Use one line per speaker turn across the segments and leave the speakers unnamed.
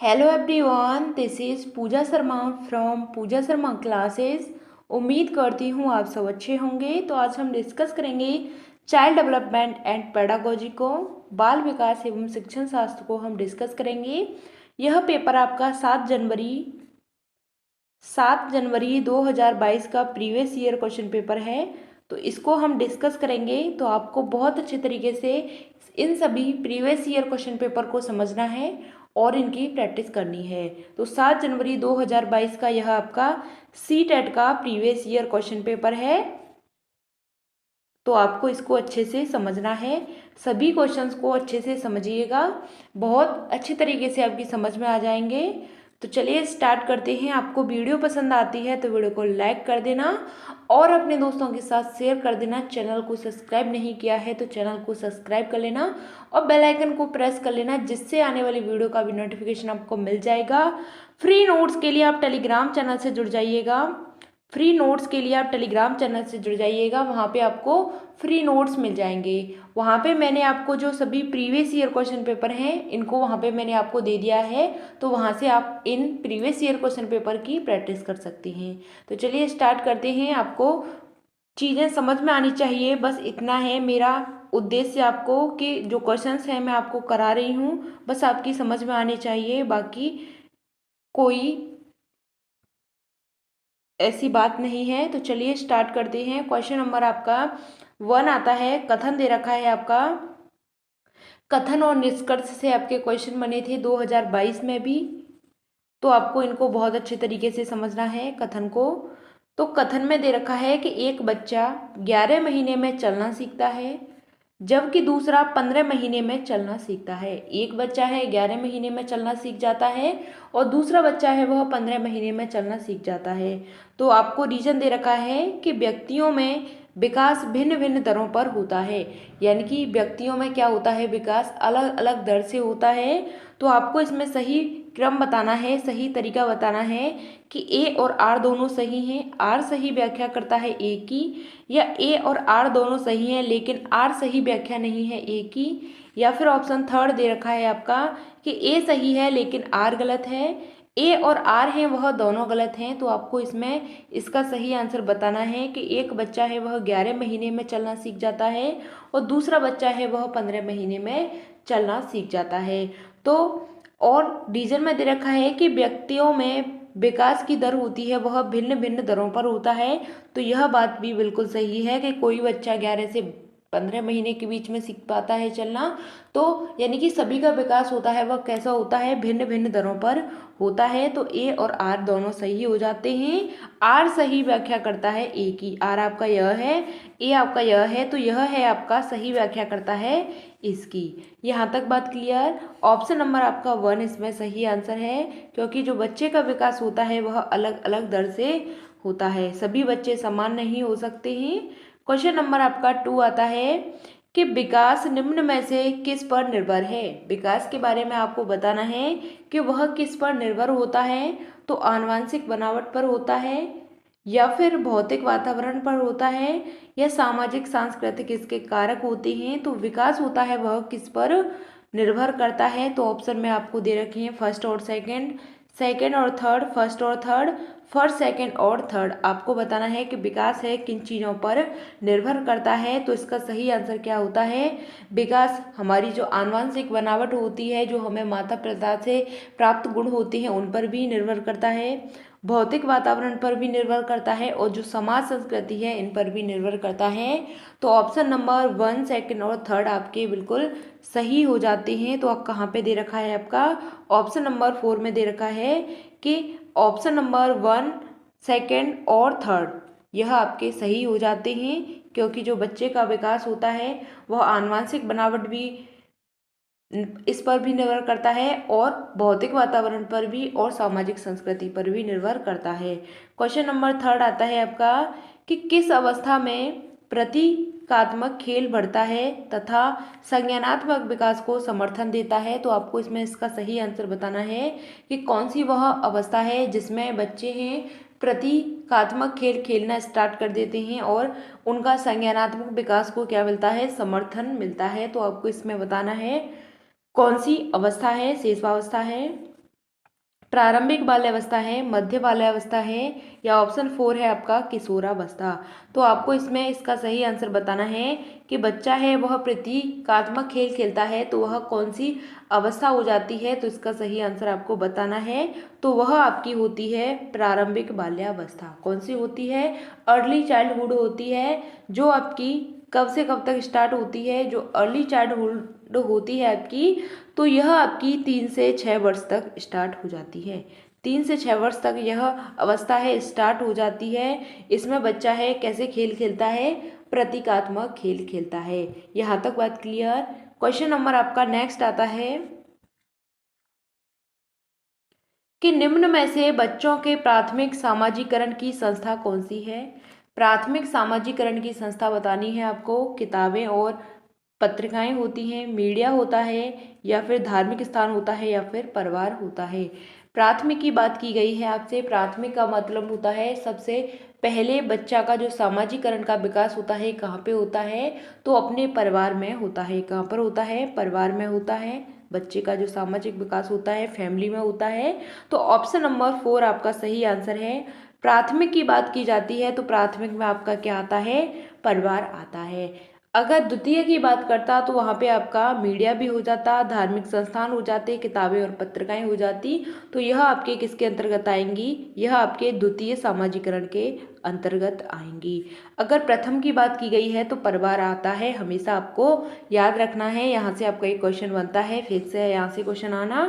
Hello everyone, this is Pooja Sharma from Pooja Sharma classes. उम्मीद करती हूँ आप सब अच्छे होंगे। तो आज हम डिस्कस करेंगे चाइल्ड डेवलपमेंट एंड पेडागोजी को, बाल विकास एवं शिक्षण शास्त्र को हम डिस्कस करेंगे। यह पेपर आपका 7 जनवरी 2022 का प्रीवियस ईयर क्वेश्चन पेपर है। तो इसको हम डिस्कस करेंगे। तो आपको बहुत अच्छे तरीके से इन सभी प्रीवियस ईयर क्वेश्चन पेपर को समझना है और इनकी प्रैक्टिस करनी है। तो 7 जनवरी 2022 का यह आपका CTET का प्रीवियस ईयर क्वेश्चन पेपर है। तो आपको इसको अच्छे से समझना है, सभी क्वेश्चंस को अच्छे से समझिएगा, बहुत अच्छे तरीके से आपकी समझ में आ जाएंगे। तो चलिए स्टार्ट करते हैं। आपको वीडियो पसंद आती है तो वीडियो को लाइक कर देना और अपने दोस्तों के साथ शेयर कर देना। चैनल को सब्सक्राइब नहीं किया है तो चैनल को सब्सक्राइब कर लेना और बेल आइकन को प्रेस कर लेना, जिससे आने वाली वीडियो का भी नोटिफिकेशन आपको मिल जाएगा। फ्री नोट्स के लिए आप टेलीग्राम चैनल से जुड़ जाइएगा। फ्री नोट्स के लिए आप टेलीग्राम चैनल से जुड़ जाइएगा, वहाँ पे आपको फ्री नोट्स मिल जाएंगे। वहाँ पे मैंने आपको जो सभी प्रीवियस ईयर क्वेश्चन पेपर हैं इनको वहाँ पे मैंने आपको दे दिया है। तो वहाँ से आप in previous year question paper की प्रैक्टिस कर सकती हैं। तो चलिए स्टार्ट करते हैं। आपको चीज़ें समझ में आनी चाहिए, बस इतना है मेरा उद्देश्य आपको, कि जो क्वेश्चंस हैं मैं आपको करा रही हूँ, बस आपकी समझ में आने चाहिए, बाकी कोई ऐसी बात नहीं है। तो चलिए स्टार्ट करते हैं। क्वेश्चन नंबर आपका 1 आता है। कथन दे रखा है आपका। कथन और निष्कर्ष से आपके क्वेश्चन बने थे 2022 में भी। तो आपको इनको बहुत अच्छे तरीके से समझना है कथन को। तो कथन में दे रखा है कि एक बच्चा 11 महीने में चलना सीखता है, जबकि दूसरा 15 महीने में चलना सीखता है। एक बच्चा है 11 महीने में चलना सीख जाता है और दूसरा बच्चा है वह 15 महीने में चलना सीख जाता है। तो आपको रीजन दे रखा है कि व्यक्तियों में विकास भिन्न भिन्न दरों पर होता है, यानी कि व्यक्तियों में क्या होता है, विकास अलग अलग दर से होता है। तो आपको इसमें सही क्रम बताना है, सही तरीका बताना है कि ए और आर दोनों सही हैं। आर सही व्याख्या करता है ए की, या ए और आर दोनों सही हैं लेकिन आर सही व्याख्या नहीं है ए की। या फिर ऑप्शन थर्ड दे रखा है आपका कि ए सही है लेकिन आर गलत है। ए और आर हैं वह दोनों गलत हैं। तो आपको इसमें इसका सही आंसर बताना है कि एक बच्चा है वह 11 महीने में चलना सीख जाता है और दूसरा बच्चा है वह 15 महीने में चलना सीख जाता है। तो और रीजन में दे रखा है कि व्यक्तियों में विकास की दर होती है वह भिन्न भिन्न दरों पर होता है। तो यह बात भी बिल्कुल सही है कि कोई बच्चा 11 से 15 महीने के बीच में सीख पाता है चलना। तो यानी कि सभी का विकास होता है वह कैसा होता है, भिन्न भिन्न दरों पर होता है। तो ए और आर दोनों सही हो जाते हैं। आर सही व्याख्या करता है ए की। आर आपका यह है, ए आपका यह है, तो यह है आपका सही व्याख्या करता है इसकी। यहाँ तक बात क्लियर। ऑप्शन नंबर आपका 1 इसमें सही आंसर है, क्योंकि जो बच्चे का विकास होता है वह अलग अलग दर से होता है, सभी बच्चे समान नहीं हो सकते हैं। क्वेश्चन नंबर आपका 2 आता है कि विकास निम्न में से किस पर निर्भर है। विकास के बारे में आपको बताना है कि वह किस पर निर्भर होता है। तो आनुवंशिक बनावट पर होता है, या फिर भौतिक वातावरण पर होता है, या सामाजिक सांस्कृतिक इसके कारक होते हैं। तो विकास होता है वह किस पर निर्भर करता है। तो ऑप्शन में आपको दे रखे हैं फर्स्ट और सेकंड, सेकंड और थर्ड, फर्स्ट और थर्ड, फर्स्ट सेकंड और थर्ड। आपको बताना है कि विकास है किन चीज़ों पर निर्भर करता है। तो इसका सही आंसर क्या होता है, विकास हमारी जो आनुवंशिक बनावट होती है, जो हमें माता पिता से प्राप्त गुण होते हैं उन पर भी निर्भर करता है, भौतिक वातावरण पर भी निर्भर करता है, और जो समाज संस्कृति है इन पर भी निर्भर करता है। तो ऑप्शन नंबर 1, सेकंड और थर्ड आपके बिल्कुल सही हो जाते हैं। तो आप कहाँ पे दे रखा है आपका, ऑप्शन नंबर 4 में दे रखा है कि ऑप्शन नंबर 1, सेकंड और थर्ड यह आपके सही हो जाते हैं, क्योंकि जो बच्चे का विकास होता है वह आनुवंशिक बनावट भी इस पर भी निर्भर करता है, और भौतिक वातावरण पर भी, और सामाजिक संस्कृति पर भी निर्भर करता है। क्वेश्चन नंबर 3 आता है आपका कि किस अवस्था में प्रतीकात्मक खेल बढ़ता है तथा संज्ञानात्मक विकास को समर्थन देता है। तो आपको इसमें इसका सही आंसर बताना है कि कौन सी वह अवस्था है जिसमें बच्चे हैं प्रतीकात्मक खेल खेलना स्टार्ट कर देते हैं और उनका संज्ञानात्मक विकास को क्या मिलता है, समर्थन मिलता है। तो आपको इसमें बताना है कौन सी अवस्था है, शेषावस्था है। प्रारंभिक बाल्यावस्था है, मध्य बाल्यावस्था है, या ऑप्शन 4 है आपका किशोरावस्था। तो आपको इसमें इसका सही आंसर बताना है कि बच्चा है वह प्रतीकात्मक खेल खेलता है तो वह कौन सी अवस्था हो जाती है। तो इसका सही आंसर आपको बताना है। तो वह आपकी होती है प्रारंभिक बाल्यावस्था। कौन सी होती है? अर्ली चाइल्डहुड होती है, जो आपकी कब से कब तक स्टार्ट होती है? जो अर्ली चाइल्डहुड होती है आपकी, तो यह आपकी 3 से 6 वर्ष तक स्टार्ट हो जाती है। 3 से 6 वर्ष तक यह अवस्था है स्टार्ट हो जाती है। इसमें बच्चा है कैसे खेल खेलता है? प्रतीकात्मक खेल खेलता है। यहाँ तक बात क्लियर। क्वेश्चन नंबर आपका नेक्स्ट आता है कि निम्न में से बच्चों के प्राथमिक सामाजिकरण की संस्था कौन सी है? प्राथमिक सामाजिकरण की संस्था बतानी है आपको। किताबें और पत्रिकाएं होती हैं, मीडिया होता है, या फिर धार्मिक स्थान होता है, या फिर परिवार होता है। प्राथमिक की बात की गई है आपसे। प्राथमिक का मतलब होता है सबसे पहले बच्चा का जो सामाजिकरण का विकास होता है कहाँ पे होता है? तो अपने परिवार में होता है। कहाँ पर होता है? परिवार में होता है। बच्चे का जो सामाजिक विकास होता है फैमिली में होता है। तो ऑप्शन नंबर 4 आपका सही आंसर है। प्राथमिक की बात की जाती है तो प्राथमिक में आपका क्या आता है? परिवार आता है। अगर द्वितीय की बात करता तो वहाँ पे आपका मीडिया भी हो जाता, धार्मिक संस्थान हो जाते, किताबें और पत्रिकाएं हो जाती। तो यह आपके किसके अंतर्गत आएंगी? यह आपके द्वितीय सामाजिकरण के अंतर्गत आएंगी। अगर प्रथम की बात की गई है तो परिवार आता है, हमेशा आपको याद रखना है। यहाँ से आपका एक क्वेश्चन बनता है, फिर से यहाँ से क्वेश्चन आना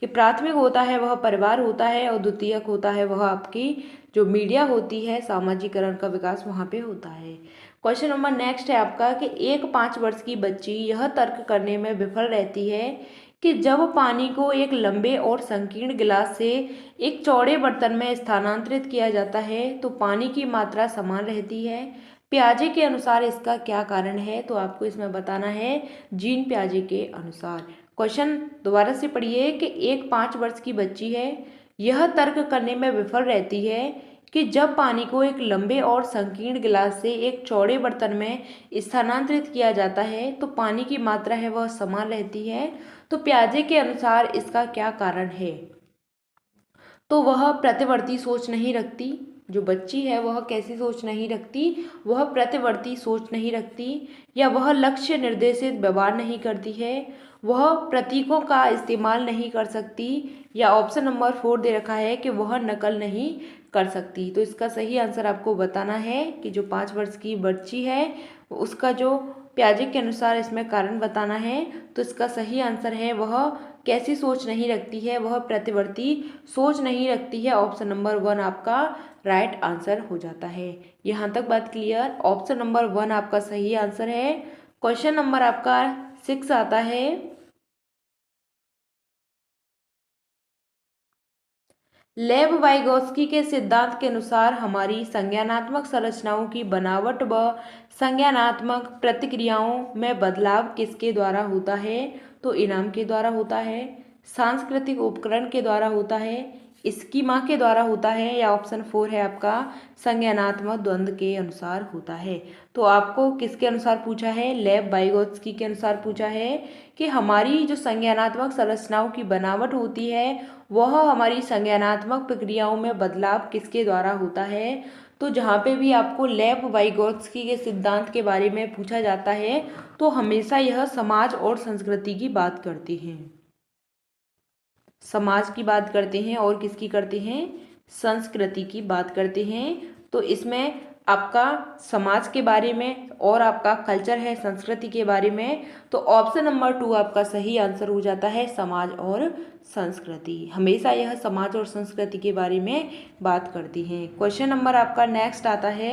कि प्राथमिक होता है वह परिवार होता है, और द्वितीयक होता है वह आपकी जो मीडिया होती है, सामाजिकरण का विकास वहाँ पे होता है। क्वेश्चन नंबर नेक्स्ट है आपका कि एक 5 वर्ष की बच्ची यह तर्क करने में विफल रहती है कि जब पानी को एक लंबे और संकीर्ण गिलास से एक चौड़े बर्तन में स्थानांतरित किया जाता है तो पानी की मात्रा समान रहती है। पियाजे के अनुसार इसका क्या कारण है? तो आपको इसमें बताना है जीन पियाजे के अनुसार। क्वेश्चन दोबारा से पढ़िए कि एक 5 वर्ष की बच्ची है, यह तर्क करने में विफल रहती है कि जब पानी को एक लंबे और संकीर्ण गिलास से एक चौड़े बर्तन में स्थानांतरित किया जाता है तो पानी की मात्रा है वह समान रहती है। तो पियाजे के अनुसार इसका क्या कारण है? तो वह प्रतिवर्ती सोच नहीं रखती। जो बच्ची है वह कैसी सोच नहीं रखती? वह प्रतिवर्ती सोच नहीं रखती, या वह लक्ष्य निर्देशित व्यवहार नहीं करती है, वह प्रतीकों का इस्तेमाल नहीं कर सकती, या ऑप्शन नंबर 4 दे रखा है कि वह नकल नहीं कर सकती। तो इसका सही आंसर आपको बताना है कि जो 5 वर्ष की बच्ची है उसका जो पियाजे के अनुसार इसमें कारण बताना है। तो इसका सही आंसर है वह कैसी सोच नहीं रखती है? वह प्रतिवर्ती सोच नहीं रखती है। ऑप्शन नंबर 1 आपका राइट आंसर हो जाता है। यहाँ तक बात क्लियर। ऑप्शन नंबर 1 आपका सही आंसर है। क्वेश्चन नंबर आपका 6 आता है लेव वाइगोत्स्की के सिद्धांत के अनुसार हमारी संज्ञानात्मक संरचनाओं की बनावट व संज्ञानात्मक प्रतिक्रियाओं में बदलाव किसके द्वारा होता है? तो इनाम के द्वारा होता है, सांस्कृतिक उपकरण के द्वारा होता है, स्कीमा के द्वारा होता है, या ऑप्शन 4 है आपका संज्ञानात्मक द्वंद्व के अनुसार होता है। तो आपको किसके अनुसार पूछा है? लेव वाइगोत्स्की के अनुसार पूछा है कि हमारी जो संज्ञानात्मक संरचनाओं की बनावट होती है वह हमारी संज्ञानात्मक प्रक्रियाओं में बदलाव किसके द्वारा होता है। तो जहाँ पे भी आपको लेव वाइगोत्स्की के सिद्धांत के बारे में पूछा जाता है तो हमेशा यह समाज और संस्कृति की बात करते हैं। समाज की बात करते हैं और किसकी करते हैं? संस्कृति की बात करते हैं। तो इसमें आपका समाज के बारे में और आपका कल्चर है संस्कृति के बारे में। तो ऑप्शन नंबर 2 आपका सही आंसर हो जाता है समाज और संस्कृति। हमेशा यह समाज और संस्कृति के बारे में बात करती हैं। क्वेश्चन नंबर आपका नेक्स्ट आता है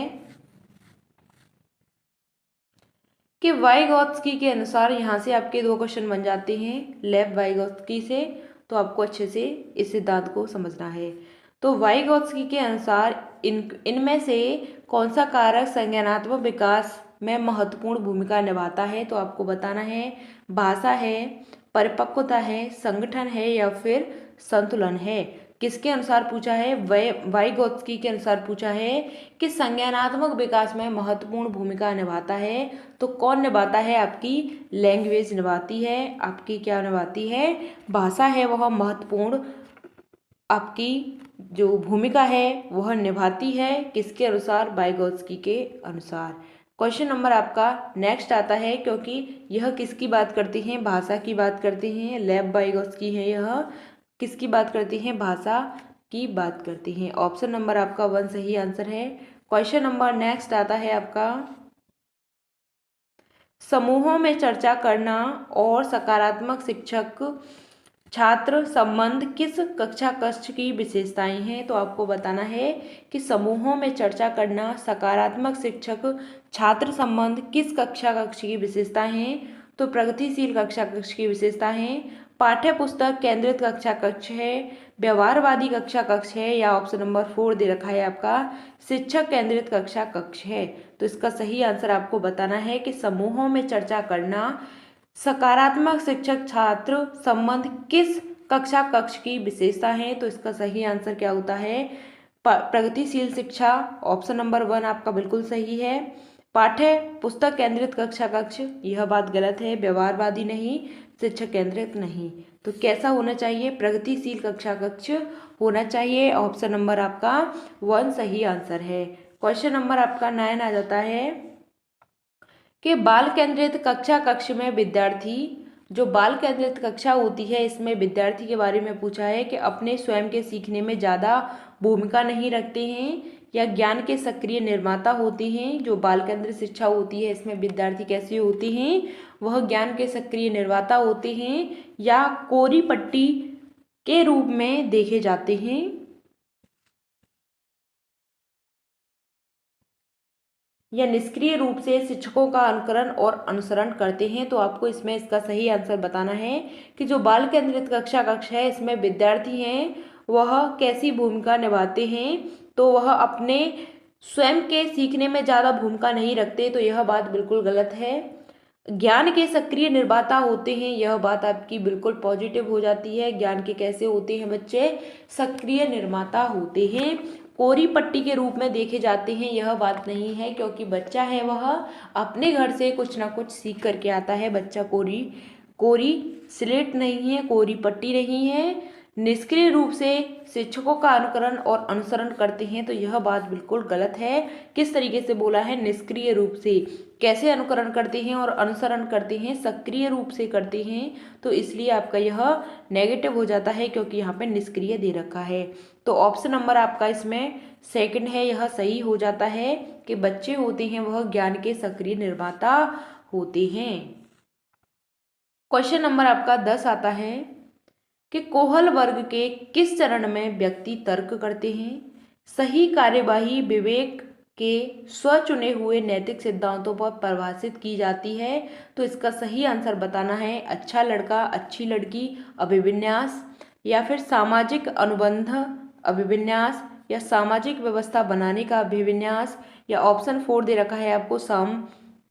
कि वाइगोत्स्की के अनुसार, यहाँ से आपके 2 क्वेश्चन बन जाते हैं लेव वाइगोत्स्की से। तो आपको अच्छे से इस सिद्धांत को समझना है। तो वाइगोत्स्की के अनुसार इनमें से कौन सा कारक संज्ञानात्मक विकास में महत्वपूर्ण भूमिका निभाता है? तो आपको बताना है भाषा है, परिपक्वता है, संगठन है, या फिर संतुलन है। किसके अनुसार पूछा है? वाइगोत्स्की के अनुसार पूछा है कि संज्ञानात्मक विकास में महत्वपूर्ण भूमिका निभाता है। तो कौन निभाता है? आपकी लैंग्वेज निभाती है। आपकी क्या निभाती है? भाषा है वह महत्वपूर्ण आपकी जो भूमिका है वह निभाती है, किसके अनुसार? वाइगोत्स्की के अनुसार। क्वेश्चन नंबर आपका नेक्स्ट आता है, क्योंकि यह किसकी बात करती हैं? भाषा की बात करते हैं। लेव वाइगोत्स्की है, यह किसकी बात करती हैं? भाषा की बात करती हैं। ऑप्शन नंबर आपका 1 सही आंसर है। क्वेश्चन नंबर नेक्स्ट आता है आपका, समूहों में चर्चा करना और सकारात्मक शिक्षक छात्र संबंध किस कक्षा कक्ष की विशेषताएं हैं? तो आपको बताना है कि समूहों में चर्चा करना, सकारात्मक शिक्षक छात्र संबंध किस कक्षा कक्ष की विशेषताएं हैं? तो प्रगतिशील कक्षा कक्ष की विशेषता है, पाठ्य पुस्तक केंद्रित कक्षा कक्ष है, व्यवहारवादी कक्षा कक्ष है, या ऑप्शन नंबर 4 दे रखा है आपका शिक्षक केंद्रित कक्षा कक्ष है। तो इसका सही आंसर आपको बताना है कि समूहों में चर्चा करना, सकारात्मक शिक्षक छात्र संबंध किस कक्षा कक्ष की विशेषता है? तो इसका सही आंसर क्या होता है? प्रगतिशील शिक्षा। ऑप्शन नंबर 1 आपका बिल्कुल सही है। पाठ्य पुस्तक केंद्रित कक्षा कक्ष, यह बात गलत है। व्यवहारवादी नहीं, शिक्षक केंद्रित नहीं। तो कैसा होना चाहिए? प्रगतिशील कक्षा कक्ष होना चाहिए। ऑप्शन नंबर आपका 1 सही आंसर है। क्वेश्चन नंबर आपका 9 आ जाता है कि बाल केंद्रित कक्षा कक्ष में विद्यार्थी, जो बाल केंद्रित कक्षा होती है इसमें विद्यार्थी के बारे में पूछा है कि अपने स्वयं के सीखने में ज़्यादा भूमिका नहीं रखते हैं या ज्ञान के सक्रिय निर्माता होते हैं। जो बाल केंद्रित शिक्षा होती है इसमें विद्यार्थी कैसे होते हैं? वह ज्ञान के सक्रिय निर्माता होते हैं या कोरी पट्टी के रूप में देखे जाते हैं। या निष्क्रिय रूप से शिक्षकों का अनुकरण और अनुसरण करते हैं। तो आपको इसमें इसका सही आंसर बताना है कि जो बाल केंद्रित कक्षा कक्ष है इसमें विद्यार्थी हैं वह कैसी भूमिका निभाते हैं? तो वह अपने स्वयं के सीखने में ज़्यादा भूमिका नहीं रखते, तो यह बात बिल्कुल गलत है। ज्ञान के सक्रिय निर्माता होते हैं, यह बात आपकी बिल्कुल पॉजिटिव हो जाती है। ज्ञान के कैसे होते हैं बच्चे? सक्रिय निर्माता होते हैं। कोरी पट्टी के रूप में देखे जाते हैं, यह बात नहीं है, क्योंकि बच्चा है वह अपने घर से कुछ ना कुछ सीख करके आता है। बच्चा कोरी स्लेट नहीं है, कोरी पट्टी नहीं है। निष्क्रिय रूप से शिक्षकों का अनुकरण और अनुसरण करते हैं, तो यह बात बिल्कुल गलत है। किस तरीके से बोला है? निष्क्रिय रूप से। कैसे अनुकरण करते हैं और अनुसरण करते हैं? सक्रिय रूप से करते हैं, तो इसलिए आपका यह नेगेटिव हो जाता है, क्योंकि यहाँ पे निष्क्रिय दे रखा है। तो ऑप्शन नंबर आपका इसमें सेकंड है, यह सही हो जाता है कि बच्चे होते हैं वह ज्ञान के सक्रिय निर्माता होते हैं। क्वेश्चन नंबर आपका 10 आता है कि कोहल वर्ग के किस चरण में व्यक्ति तर्क करते हैं? सही कार्यवाही विवेक के स्वचुने हुए नैतिक सिद्धांतों पर परिभाषित की जाती है। तो इसका सही आंसर बताना है। अच्छा लड़का, अच्छी लड़की अभिविन्यास, या फिर सामाजिक अनुबंध अभिविन्यास, या सामाजिक व्यवस्था बनाने का अभिविन्यास, या ऑप्शन 4 दे रखा है आपको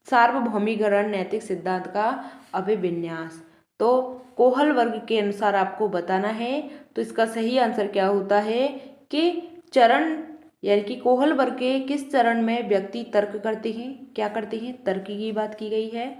सार्वभौमिकरण नैतिक सिद्धांत का अभिविन्यास। तो कोहल वर्ग के अनुसार आपको बताना है। तो इसका सही आंसर क्या होता है कि चरण, यानी कि कोहल वर्ग के किस चरण में व्यक्ति तर्क करते हैं? क्या करते हैं? तर्क की बात की गई है।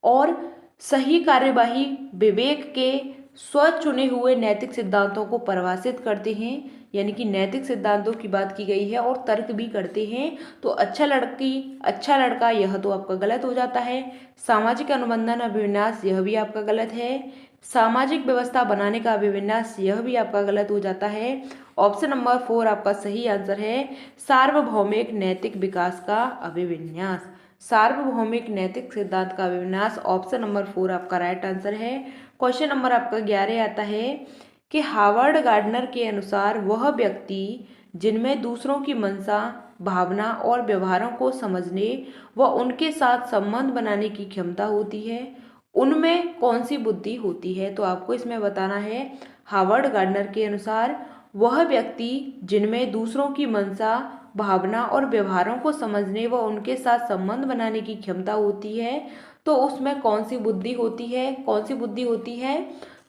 और सही कार्यवाही विवेक के स्वचुने हुए नैतिक सिद्धांतों को परिभाषित करते हैं, यानी कि नैतिक सिद्धांतों की बात की गई है, और तर्क भी करते हैं। तो अच्छा लड़की, अच्छा लड़का, यह तो आपका गलत हो जाता है। सामाजिक अनुबंधन अभिविन्यास, यह भी आपका गलत है। सामाजिक व्यवस्था बनाने का अभिविन्यास, यह भी आपका गलत हो जाता है। ऑप्शन नंबर 4 आपका सही आंसर है, सार्वभौमिक नैतिक विकास का अभिविन्यास। सार्वभौमिक नैतिक सिद्धांत का अभिविन्यास, ऑप्शन नंबर 4 आपका राइट आंसर है। क्वेश्चन नंबर आपका 11 आता है कि हार्वर्ड गार्डनर के अनुसार वह व्यक्ति जिनमें दूसरों की मंशा, भावना और व्यवहारों को समझने व उनके साथ संबंध बनाने की क्षमता होती है, उनमें कौन सी बुद्धि होती है? तो आपको इसमें बताना है, हार्वर्ड गार्डनर के अनुसार वह व्यक्ति जिनमें दूसरों की मंशा, भावना और व्यवहारों को समझने व उनके साथ संबंध बनाने की क्षमता होती है, तो उसमें कौन सी बुद्धि होती है? कौन सी बुद्धि होती है?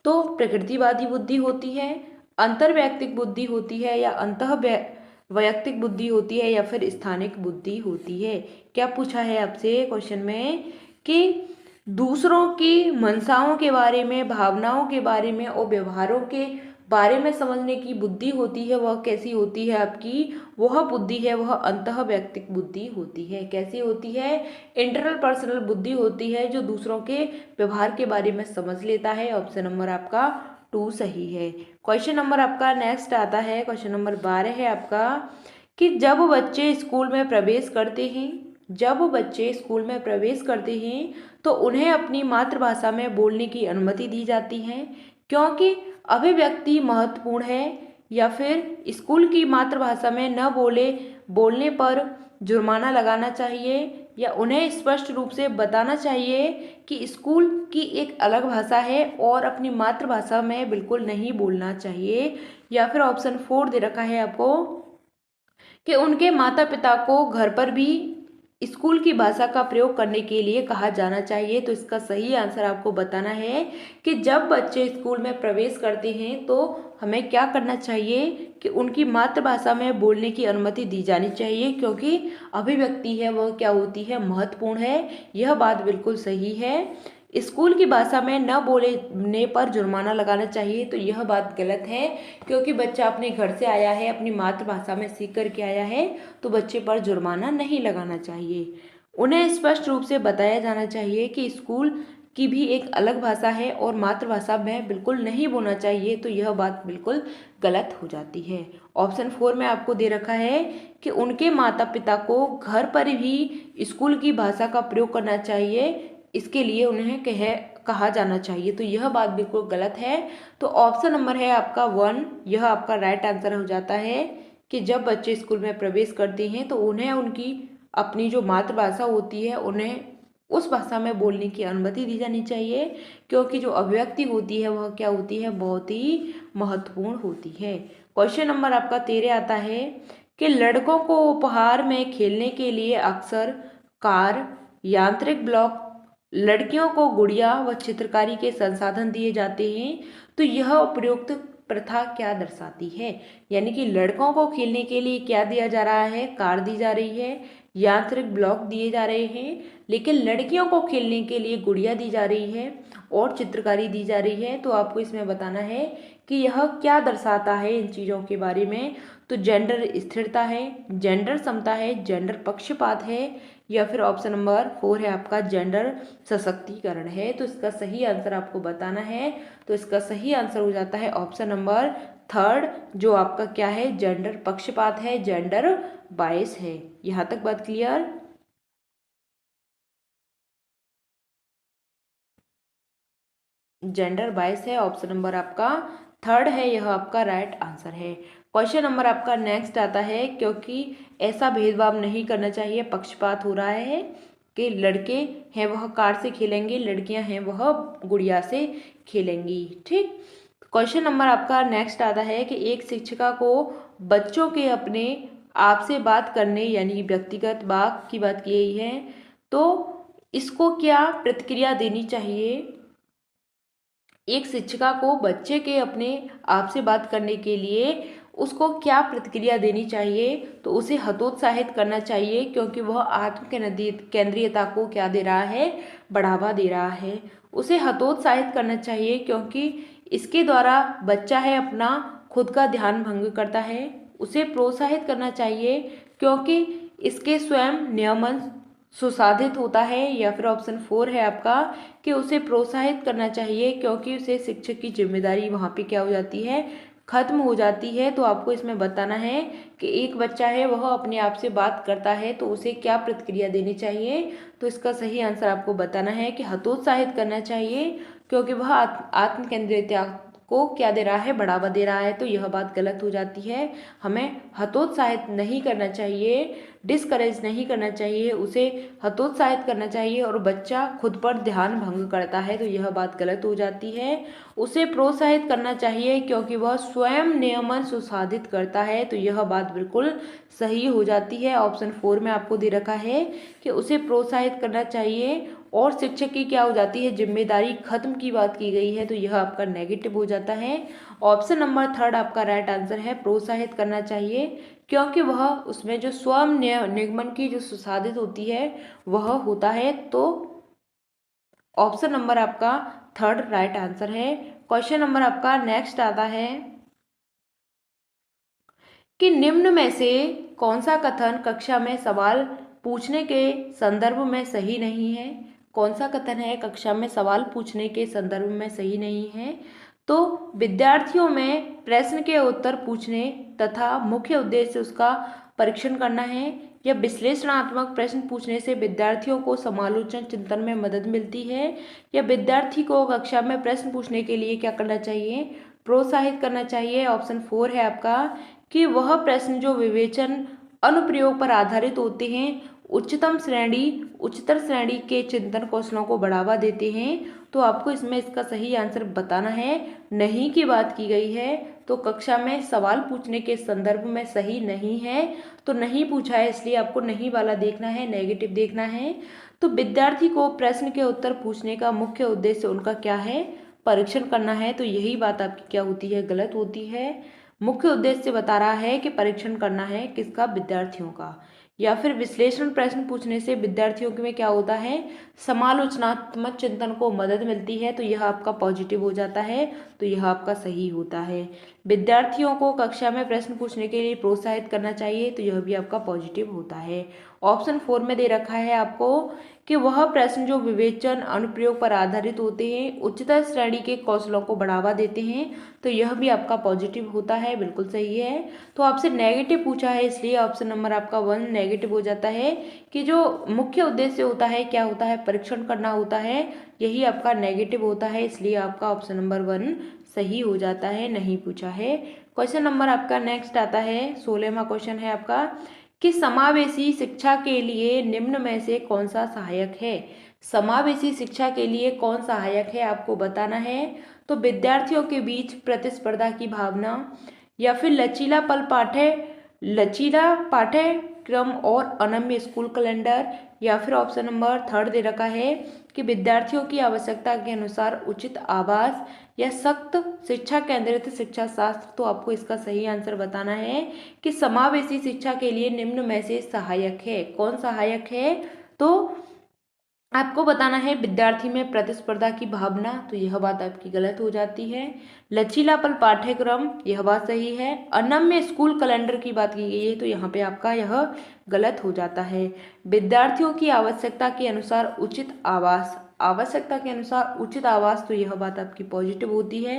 तो प्रकृतिवादी बुद्धि होती है, अंतर्वैयक्तिक बुद्धि होती है, या अंतः वैयक्तिक बुद्धि होती है, या फिर स्थानिक बुद्धि होती है। क्या पूछा है आपसे क्वेश्चन में कि दूसरों की मंशाओं के बारे में, भावनाओं के बारे में और व्यवहारों के बारे में समझने की बुद्धि होती है वह कैसी होती है आपकी, वह बुद्धि है वह अंतः वैयक्तिक बुद्धि होती है। कैसी होती है? इंटरनल पर्सनल बुद्धि होती है, जो दूसरों के व्यवहार के बारे में समझ लेता है। ऑप्शन नंबर आपका 2 सही है। क्वेश्चन नंबर आपका नेक्स्ट आता है, क्वेश्चन नंबर 12 है आपका कि जब बच्चे स्कूल में प्रवेश करते हैं, जब बच्चे स्कूल में प्रवेश करते हैं तो उन्हें अपनी मातृभाषा में बोलने की अनुमति दी जाती है, क्योंकि अभिव्यक्ति महत्वपूर्ण है, या फिर स्कूल की मातृभाषा में न बोलने पर जुर्माना लगाना चाहिए, या उन्हें स्पष्ट रूप से बताना चाहिए कि स्कूल की एक अलग भाषा है और अपनी मातृभाषा में बिल्कुल नहीं बोलना चाहिए, या फिर ऑप्शन 4 दे रखा है आपको कि उनके माता पिता को घर पर भी स्कूल की भाषा का प्रयोग करने के लिए कहा जाना चाहिए। तो इसका सही आंसर आपको बताना है कि जब बच्चे स्कूल में प्रवेश करते हैं तो हमें क्या करना चाहिए कि उनकी मातृभाषा में बोलने की अनुमति दी जानी चाहिए, क्योंकि अभिव्यक्ति है वह क्या होती है, महत्वपूर्ण है। यह बात बिल्कुल सही है। स्कूल की भाषा में न बोलने पर जुर्माना लगाना चाहिए, तो यह बात गलत है, क्योंकि बच्चा अपने घर से आया है, अपनी मातृभाषा में सीख करके आया है, तो बच्चे पर जुर्माना नहीं लगाना चाहिए। उन्हें स्पष्ट रूप से बताया जाना चाहिए कि स्कूल की भी एक अलग भाषा है और मातृभाषा में बिल्कुल नहीं बोलना चाहिए, तो यह बात बिल्कुल गलत हो जाती है। ऑप्शन 4 में आपको दे रखा है कि उनके माता पिता को घर पर भी स्कूल की भाषा का प्रयोग करना चाहिए, इसके लिए उन्हें कहा जाना चाहिए, तो यह बात बिल्कुल गलत है। तो ऑप्शन नंबर है आपका 1, यह आपका राइट आंसर हो जाता है कि जब बच्चे स्कूल में प्रवेश करते हैं तो उन्हें उनकी अपनी जो मातृभाषा होती है उन्हें उस भाषा में बोलने की अनुमति दी जानी चाहिए, क्योंकि जो अभिव्यक्ति होती है वह क्या होती है, बहुत ही महत्वपूर्ण होती है। क्वेश्चन नंबर आपका 13 आता है कि लड़कों को उपहार में खेलने के लिए अक्सर कार, यांत्रिक ब्लॉक, लड़कियों को गुड़िया व चित्रकारी के संसाधन दिए जाते हैं, तो यह उपयुक्त प्रथा क्या दर्शाती है? यानी कि लड़कों को खेलने के लिए क्या दिया जा रहा है, कार दी जा रही है, यांत्रिक ब्लॉक दिए जा रहे हैं, लेकिन लड़कियों को खेलने के लिए गुड़िया दी जा रही है और चित्रकारी दी जा रही है। तो आपको इसमें बताना है कि यह क्या दर्शाता है इन चीज़ों के बारे में। तो जेंडर स्थिरता है, जेंडर समता है, जेंडर पक्षपात है, या फिर ऑप्शन नंबर 4 है आपका जेंडर सशक्तिकरण है। तो इसका सही आंसर आपको बताना है। तो इसका सही आंसर हो जाता है ऑप्शन नंबर 3, जो आपका क्या है, जेंडर पक्षपात है, जेंडर बायस है। यहाँ तक बात क्लियर? जेंडर बायस है, ऑप्शन नंबर आपका 3 है, यह आपका राइट आंसर है। क्वेश्चन नंबर आपका नेक्स्ट आता है, क्योंकि ऐसा भेदभाव नहीं करना चाहिए, पक्षपात हो रहा है कि लड़के हैं वह कार से खेलेंगे, लड़कियां हैं वह गुड़िया से खेलेंगी। ठीक, क्वेश्चन नंबर आपका नेक्स्ट आता है कि एक शिक्षिका को बच्चों के अपने आप से बात करने यानी व्यक्तिगत बात की बात की गई है, तो इसको क्या प्रतिक्रिया देनी चाहिए? एक शिक्षिका को बच्चे के अपने आप से बात करने के लिए उसको क्या प्रतिक्रिया देनी चाहिए? तो उसे हतोत्साहित करना चाहिए, क्योंकि वह आत्म केंद्रीयता को क्या दे रहा है, बढ़ावा दे रहा है। उसे हतोत्साहित करना चाहिए क्योंकि इसके द्वारा बच्चा है अपना खुद का ध्यान भंग करता है। उसे प्रोत्साहित करना चाहिए क्योंकि इसके स्वयं नियमन सुसाधित होता है, या फिर ऑप्शन 4 है आपका कि उसे प्रोत्साहित करना चाहिए क्योंकि उसे शिक्षक की जिम्मेदारी वहाँ पे क्या हो जाती है, खत्म हो जाती है। तो आपको इसमें बताना है कि एक बच्चा है वह अपने आप से बात करता है तो उसे क्या प्रतिक्रिया देनी चाहिए? तो इसका सही आंसर आपको बताना है कि हतोत्साहित करना चाहिए, क्योंकि वह आत्म केंद्रितता को क्या दे रहा है, बढ़ावा दे रहा है। तो यह बात गलत हो जाती है। हमें हतोत्साहित नहीं करना चाहिए, डिस्करेज नहीं करना चाहिए, उसे हतोत्साहित करना चाहिए। और बच्चा खुद पर ध्यान भंग करता है तो यह बात गलत हो जाती है। उसे प्रोत्साहित करना चाहिए क्योंकि वह स्वयं नियमन सुसाधित करता है, तो यह बात बिल्कुल सही हो जाती है। ऑप्शन 4 में आपको दे रखा है कि उसे प्रोत्साहित करना चाहिए और शिक्षक की क्या हो जाती है, जिम्मेदारी खत्म की बात की गई है, तो यह आपका नेगेटिव हो जाता है। ऑप्शन नंबर 3 आपका राइट आंसर है, प्रोत्साहित करना चाहिए क्योंकि वह उसमें जो स्वयं निगमन की जो सुसाधित होती है वह होता है। तो ऑप्शन नंबर आपका 3 राइट आंसर है। क्वेश्चन नंबर आपका नेक्स्ट आता है कि निम्न में से कौन सा कथन कक्षा में सवाल पूछने के संदर्भ में सही नहीं है। कौन सा कथन है कक्षा में सवाल पूछने के संदर्भ में सही नहीं है। तो विद्यार्थियों में प्रश्न के उत्तर पूछने तथा मुख्य उद्देश्य उसका परीक्षण करना है, या विश्लेषणात्मक प्रश्न पूछने से विद्यार्थियों को समालोचन चिंतन में मदद मिलती है, या विद्यार्थी को कक्षा में प्रश्न पूछने के लिए क्या करना चाहिए, प्रोत्साहित करना चाहिए। ऑप्शन 4 है आपका कि वह प्रश्न जो विवेचन अनुप्रयोग पर आधारित होते हैं उच्चतर श्रेणी के चिंतन कौशलों को बढ़ावा देते हैं। तो आपको इसमें इसका सही आंसर बताना है। नहीं की बात की गई है, तो कक्षा में सवाल पूछने के संदर्भ में सही नहीं है, तो नहीं पूछा है इसलिए आपको नहीं वाला देखना है, नेगेटिव देखना है। तो विद्यार्थी को प्रश्न के उत्तर पूछने का मुख्य उद्देश्य उनका क्या है, परीक्षण करना है। तो यही बात आपकी क्या होती है, गलत होती है। मुख्य उद्देश्य बता रहा है कि परीक्षण करना है किसका, विद्यार्थियों का। या फिर विश्लेषण प्रश्न पूछने से विद्यार्थियों में क्या होता है, समालोचनात्मक चिंतन को मदद मिलती है, तो यह आपका पॉजिटिव हो जाता है, तो यह आपका सही होता है। विद्यार्थियों को कक्षा में प्रश्न पूछने के लिए प्रोत्साहित करना चाहिए, तो यह भी आपका पॉजिटिव होता है। ऑप्शन 4 में दे रखा है आपको कि वह प्रश्न जो विवेचन अनुप्रयोग पर आधारित होते हैं उच्चतर श्रेणी के कौशलों को बढ़ावा देते हैं, तो यह भी आपका पॉजिटिव होता है, बिल्कुल सही है। तो आपसे नेगेटिव पूछा है इसलिए ऑप्शन नंबर आपका 1 नेगेटिव हो जाता है, कि जो मुख्य उद्देश्य होता है क्या होता है, परीक्षण करना होता है, यही आपका नेगेटिव होता है, इसलिए आपका ऑप्शन नंबर 1 सही हो जाता है, नहीं पूछा है। क्वेश्चन नंबर आपका नेक्स्ट आता है, 16वां क्वेश्चन है आपका कि समावेशी शिक्षा के लिए निम्न में से कौन सा सहायक है। समावेशी शिक्षा के लिए कौन सहायक है आपको बताना है। तो विद्यार्थियों के बीच प्रतिस्पर्धा की भावना, या फिर लचीला पाठ्यक्रम और अनम्य स्कूल कैलेंडर, या फिर ऑप्शन नंबर 3 दे रखा है कि विद्यार्थियों की आवश्यकता के अनुसार उचित आवास, या सख्त शिक्षा केंद्रित शिक्षा शास्त्र। तो आपको इसका सही आंसर बताना है कि समावेशी शिक्षा के लिए निम्न में से सहायक है, कौन सहायक है। तो आपको बताना है विद्यार्थी में प्रतिस्पर्धा की भावना, तो यह बात आपकी गलत हो जाती है। लचीलापन पाठ्यक्रम, यह बात सही है। अनम्य स्कूल कैलेंडर की बात की गई है, तो यहाँ पे आपका यह गलत हो जाता है। विद्यार्थियों की आवश्यकता के अनुसार उचित आवास, आवश्यकता के अनुसार उचित आवास, तो यह बात आपकी पॉजिटिव होती है।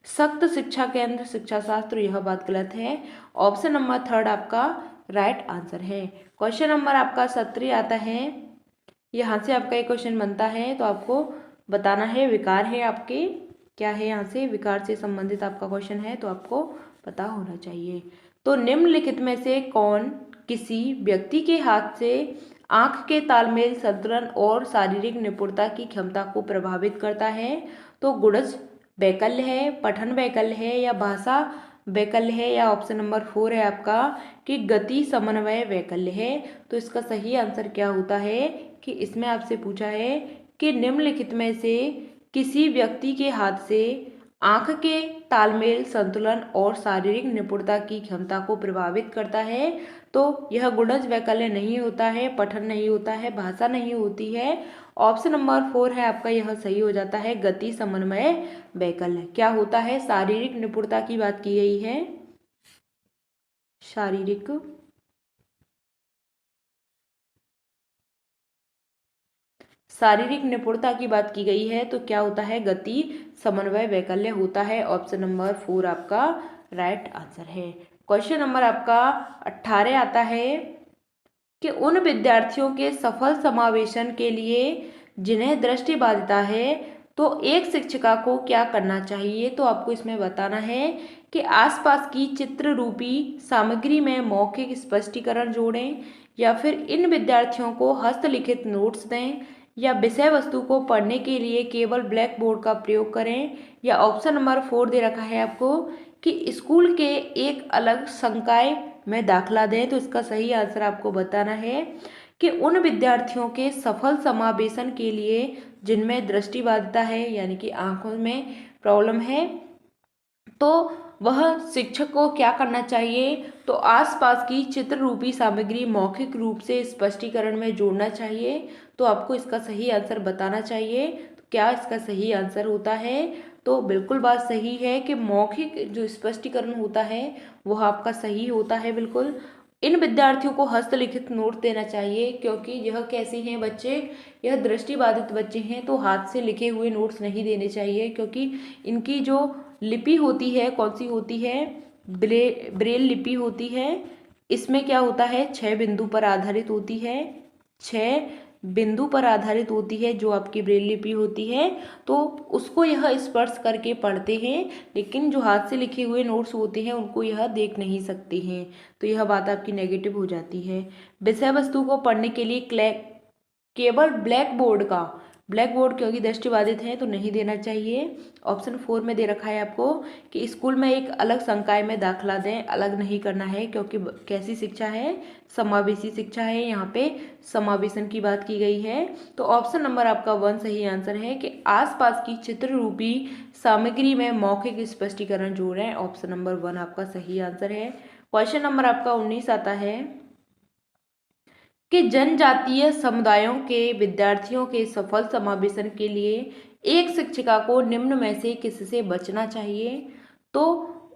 सख्त शिक्षा केंद्र शिक्षा शास्त्र, यह बात गलत है। ऑप्शन नंबर 3 आपका राइट आंसर है। क्वेश्चन नंबर आपका 17 आता है, यहाँ से आपका एक क्वेश्चन बनता है, तो आपको बताना है विकार है आपके क्या है, यहाँ से विकार से संबंधित आपका क्वेश्चन है, तो आपको पता होना चाहिए। तो निम्नलिखित में से कौन किसी व्यक्ति के हाथ से आंख के तालमेल, संतुलन और शारीरिक निपुणता की क्षमता को प्रभावित करता है। तो गुणज वैकल्य है, पठन वैकल्य है, या भाषा वैकल्य है, या ऑप्शन नंबर 4 है आपका कि गति समन्वय वैकल्य है। तो इसका सही आंसर क्या होता है कि इसमें आपसे पूछा है कि निम्नलिखित में से किसी व्यक्ति के हाथ से आंख के तालमेल, संतुलन और शारीरिक निपुणता की क्षमता को प्रभावित करता है। तो यह गुणज वैकल्य नहीं होता है, पठन नहीं होता है, भाषा नहीं होती है। ऑप्शन नंबर 4 है आपका, यह सही हो जाता है, गति समन्वय वैकल्य। क्या होता है, शारीरिक निपुणता की बात की गई है, शारीरिक निपुणता की बात की गई है, तो क्या होता है, गति समन्वय वैकल्य होता है। ऑप्शन नंबर 4 आपका राइट आंसर है। क्वेश्चन नंबर आपका 18 आता है कि उन विद्यार्थियों के सफल समावेशन के लिए जिन्हें दृष्टिबाधिता है, तो एक शिक्षिका को क्या करना चाहिए। तो आपको इसमें बताना है कि आसपास की चित्र रूपी सामग्री में मौखिक स्पष्टीकरण जोड़ें, या फिर इन विद्यार्थियों को हस्तलिखित नोट्स दें, या विषय वस्तु को पढ़ने के लिए केवल ब्लैक बोर्ड का प्रयोग करें, या ऑप्शन नंबर 4 दे रखा है आपको कि स्कूल के एक अलग संकाय में दाखला दें। तो इसका सही आंसर आपको बताना है कि उन विद्यार्थियों के सफल समावेशन के लिए जिनमें दृष्टिबाधिता है, यानी कि आंखों में प्रॉब्लम है, तो वह शिक्षक को क्या करना चाहिए। तो आसपास की चित्र रूपी सामग्री मौखिक रूप से स्पष्टीकरण में जोड़ना चाहिए। तो आपको इसका सही आंसर बताना चाहिए। तो क्या इसका सही आंसर होता है, तो बिल्कुल बात सही है कि मौखिक जो स्पष्टीकरण होता है वह आपका सही होता है बिल्कुल। इन विद्यार्थियों को हस्तलिखित नोट देना चाहिए, क्योंकि यह कैसे हैं बच्चे, यह दृष्टिबाधित बच्चे हैं, तो हाथ से लिखे हुए नोट्स नहीं देने चाहिए, क्योंकि इनकी जो लिपि होती है कौन सी होती है, ब्रेल लिपि होती है। इसमें क्या होता है, 6 बिंदु पर आधारित होती है, 6 बिंदु पर आधारित होती है जो आपकी ब्रेल लिपि होती है, तो उसको यह स्पर्श करके पढ़ते हैं, लेकिन जो हाथ से लिखे हुए नोट्स होते हैं उनको यह देख नहीं सकते हैं, तो यह बात आपकी नेगेटिव हो जाती है। विषय वस्तु को पढ़ने के लिए केवल ब्लैक बोर्ड क्योंकि दृष्टिबाधित है तो नहीं देना चाहिए। ऑप्शन 4 में दे रखा है आपको कि स्कूल में एक अलग संकाय में दाखिला दें, अलग नहीं करना है, क्योंकि कैसी शिक्षा है, समावेशी शिक्षा है, यहाँ पे समावेशन की बात की गई है। तो ऑप्शन नंबर आपका 1 सही आंसर है कि आसपास की चित्र रूपी सामग्री में मौखिक स्पष्टीकरण जोड़ें। ऑप्शन नंबर 1 आपका सही आंसर है। क्वेश्चन नंबर आपका 19 आता है कि जनजातीय समुदायों के विद्यार्थियों के सफल समावेशन के लिए एक शिक्षिका को निम्न में से किससे बचना चाहिए। तो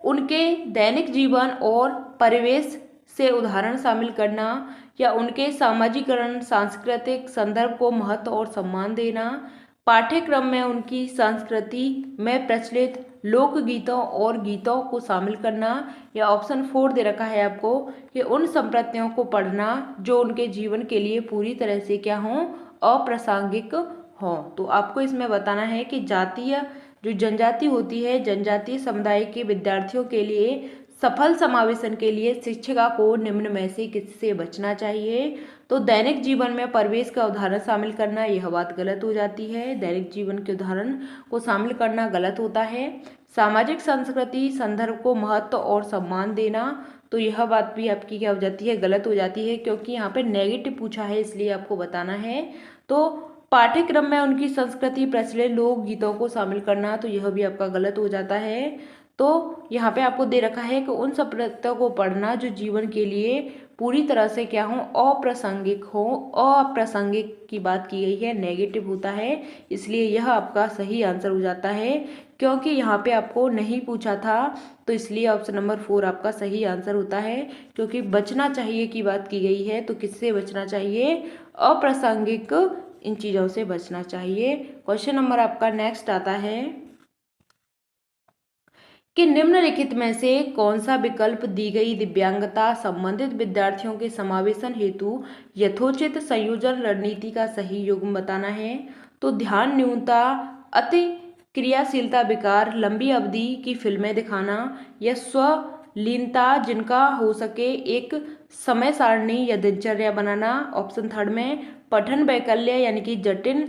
उनके दैनिक जीवन और परिवेश से उदाहरण शामिल करना, या उनके सामाजिकरण सांस्कृतिक संदर्भ को महत्व और सम्मान देना, पाठ्यक्रम में उनकी संस्कृति में प्रचलित लोकगीतों और गीतों को शामिल करना, या ऑप्शन 4 दे रखा है आपको कि उन संप्रदायों को पढ़ना जो उनके जीवन के लिए पूरी तरह से क्या हों, अप्रासंगिक हों। तो आपको इसमें बताना है कि जातीय जो जनजाति होती है, जनजातीय समुदाय के विद्यार्थियों के लिए सफल समावेशन के लिए शिक्षिका को निम्न में से किससे बचना चाहिए। तो दैनिक जीवन में परिवेश का उदाहरण शामिल करना, यह बात गलत हो जाती है, दैनिक जीवन के उदाहरण को शामिल करना गलत होता है। सामाजिक संस्कृति संदर्भ को महत्व और सम्मान देना, तो यह बात भी आपकी क्या हो जाती है, गलत हो जाती है, क्योंकि यहाँ पे नेगेटिव पूछा है इसलिए आपको बताना है। तो पाठ्यक्रम में उनकी संस्कृति प्रचलित लोक गीतों को शामिल करना, तो यह भी आपका गलत हो जाता है। तो यहाँ पे आपको दे रखा है कि उन संप्रदायों को पढ़ना जो जीवन के लिए पूरी तरह से क्या हो, अप्रासंगिक हो, अप्रासंगिक की बात की गई है, नेगेटिव होता है, इसलिए यह आपका सही आंसर हो जाता है। क्योंकि यहाँ पे आपको नहीं पूछा था तो इसलिए ऑप्शन नंबर 4 आपका सही आंसर होता है, क्योंकि बचना चाहिए की बात की गई है, तो किससे बचना चाहिए, अप्रासंगिक इन चीज़ों से बचना चाहिए। क्वेश्चन नंबर आपका नेक्स्ट आता है कि निम्नलिखित में से कौन सा विकल्प दी गई दिव्यांगता संबंधित विद्यार्थियों के समावेशन हेतु यथोचित संयोजन रणनीति का सही युग्म बताना है। तो ध्यान न्यूनता, अति क्रियाशीलता विकार, लंबी अवधि की फिल्में दिखाना, या स्वलीनता जिनका हो सके एक समय सारणी या दिनचर्या बनाना। ऑप्शन 3 में पठन वैकल्य यानी कि जटिल